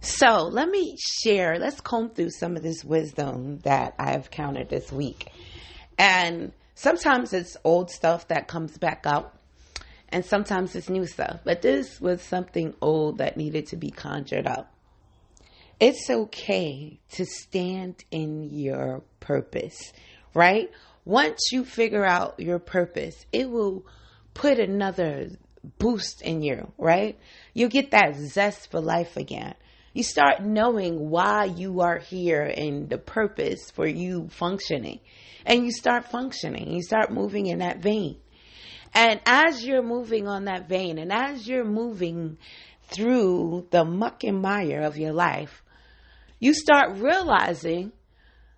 So let's comb through some of this wisdom that I've countered this week. And sometimes it's old stuff that comes back up, and sometimes it's new stuff. But this was something old that needed to be conjured up. It's okay to stand in your purpose, right? Once you figure out your purpose, it will put another boost in you, right? You'll get that zest for life again. You start knowing why you are here and the purpose for you functioning. And you start functioning. You start moving in that vein. And as you're moving on that vein, and as you're moving through the muck and mire of your life, you start realizing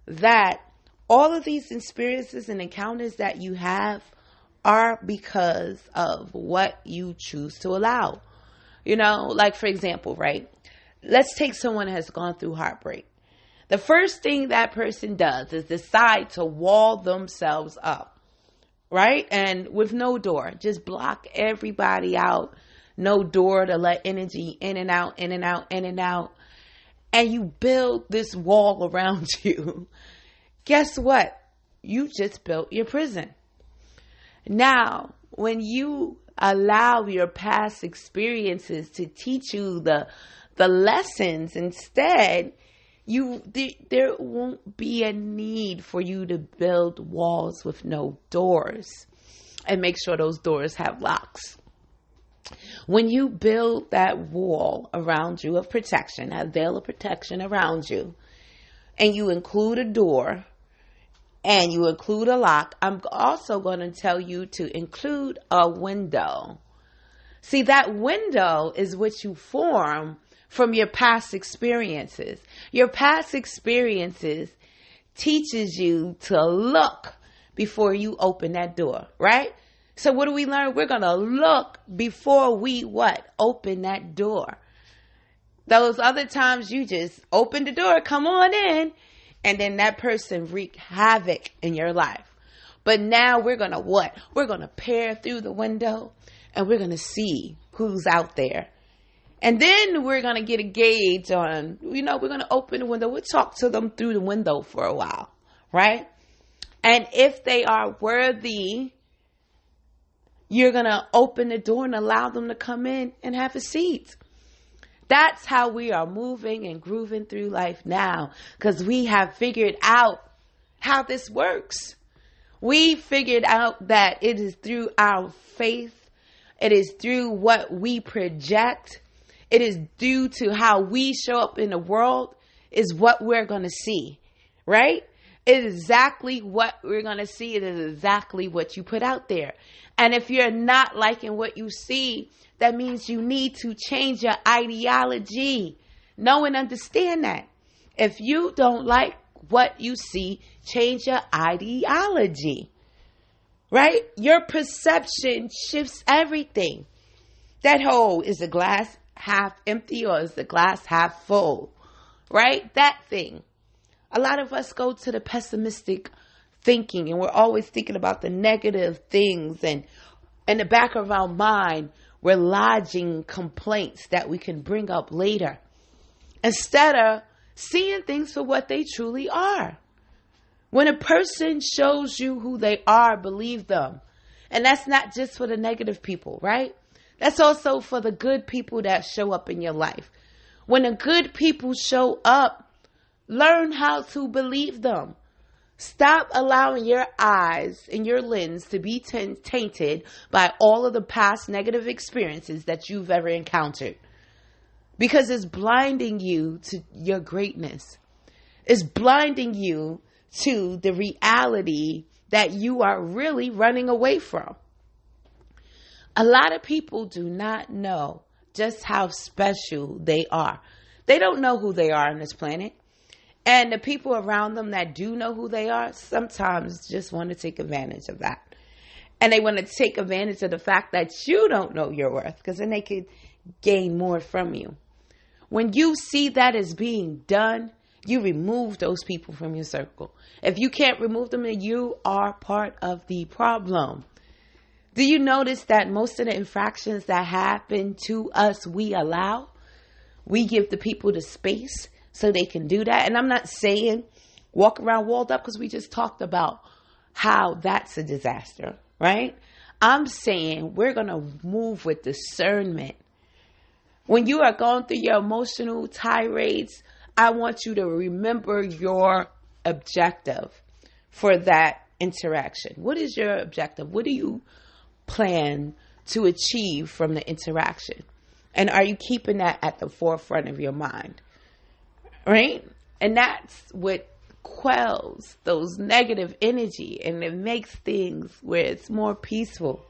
that all of these experiences and encounters that you have are because of what you choose to allow. Like for example, right? Let's take someone who has gone through heartbreak. The first thing that person does is decide to wall themselves up, right? And with no door, just block everybody out. No door to let energy in and out, in and out, in and out. And you build this wall around you. Guess what? You just built your prison. Now, when you allow your past experiences to teach you the lessons instead, there won't be a need for you to build walls with no doors and make sure those doors have locks. When you build that wall around you of protection, that veil of protection around you, and you include a door and you include a lock, I'm also going to tell you to include a window. See, that window is what you form from your past experiences. Your past experiences teaches you to look before you open that door, right? So what do we learn? We're going to look before we open that door. Those other times you just open the door, come on in, and then that person wreak havoc in your life. But now we're going to what? We're going to peer through the window and we're going to see who's out there. And then we're going to get a gauge on, we're going to open the window. We'll talk to them through the window for a while, right? And if they are worthy, you're going to open the door and allow them to come in and have a seat. That's how we are moving and grooving through life now, because we have figured out how this works. We figured out that it is through our faith. It is through what we project. It is due to how we show up in the world is what we're going to see, right? It is exactly what we're going to see. It is exactly what you put out there. And if you're not liking what you see, that means you need to change your ideology. Know and understand that. If you don't like what you see, change your ideology, right? Your perception shifts everything. That whole, is the glass half empty or is the glass half full, right? That thing. A lot of us go to the pessimistic thinking and we're always thinking about the negative things, and in the back of our mind, we're lodging complaints that we can bring up later instead of seeing things for what they truly are. When a person shows you who they are, believe them. And that's not just for the negative people, right? That's also for the good people that show up in your life. When the good people show up, learn how to believe them. Stop allowing your eyes and your lens to be tainted by all of the past negative experiences that you've ever encountered. Because it's blinding you to your greatness. It's blinding you to the reality that you are really running away from. A lot of people do not know just how special they are. They don't know who they are on this planet. And the people around them that do know who they are sometimes just want to take advantage of that. And they want to take advantage of the fact that you don't know your worth, because then they could gain more from you. When you see that as being done, you remove those people from your circle. If you can't remove them, then you are part of the problem. Do you notice that most of the infractions that happen to us, we allow? we give the people the space so they can do that. And I'm not saying walk around walled up, because we just talked about how that's a disaster, right? I'm saying we're going to move with discernment. When you are going through your emotional tirades, I want you to remember your objective for that interaction. What is your objective? What do you plan to achieve from the interaction? And are you keeping that at the forefront of your mind? Right? And that's what quells those negative energy, and it makes things where it's more peaceful.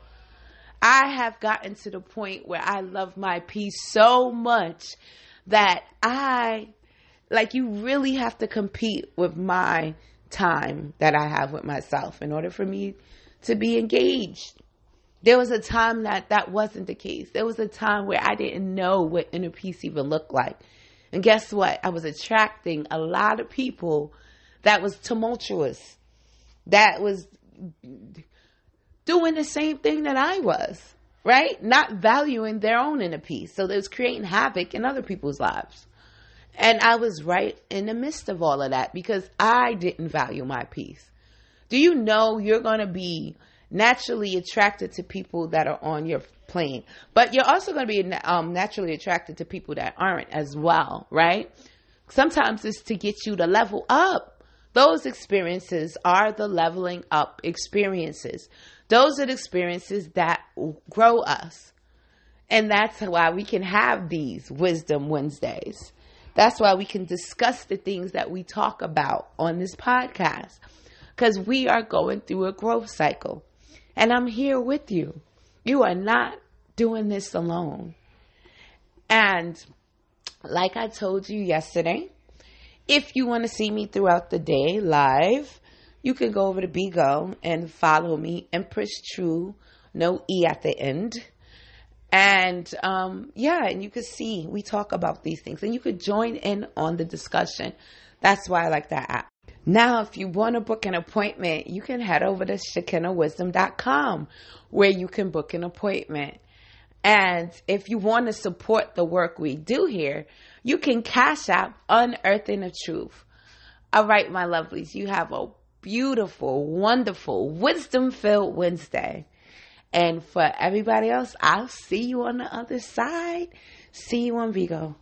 I have gotten to the point where I love my peace so much that you really have to compete with my time that I have with myself in order for me to be engaged. There was a time that wasn't the case. There was a time where I didn't know what inner peace even looked like. And guess what? I was attracting a lot of people that was tumultuous, that was doing the same thing that I was, right? Not valuing their own inner peace. So they was creating havoc in other people's lives. And I was right in the midst of all of that because I didn't value my peace. Do you know you're going to be naturally attracted to people that are on your plane, but you're also going to be naturally attracted to people that aren't as well, right? Sometimes it's to get you to level up. Those experiences are the leveling up experiences. Those are the experiences that grow us. And that's why we can have these Wisdom Wednesdays. That's why we can discuss the things that we talk about on this podcast. Because we are going through a growth cycle. And I'm here with you. You are not doing this alone. And like I told you yesterday, if you want to see me throughout the day live, you can go over to Bigo and follow me, Empress True, no E at the end. And and you can see we talk about these things, and you could join in on the discussion. That's why I like that app. Now, if you want to book an appointment, you can head over to ShekinahWisdom.com where you can book an appointment. And if you want to support the work we do here, you can cash out Unearthing the Truth. All right, my lovelies, you have a beautiful, wonderful, wisdom-filled Wednesday. And for everybody else, I'll see you on the other side. See you on Vigo.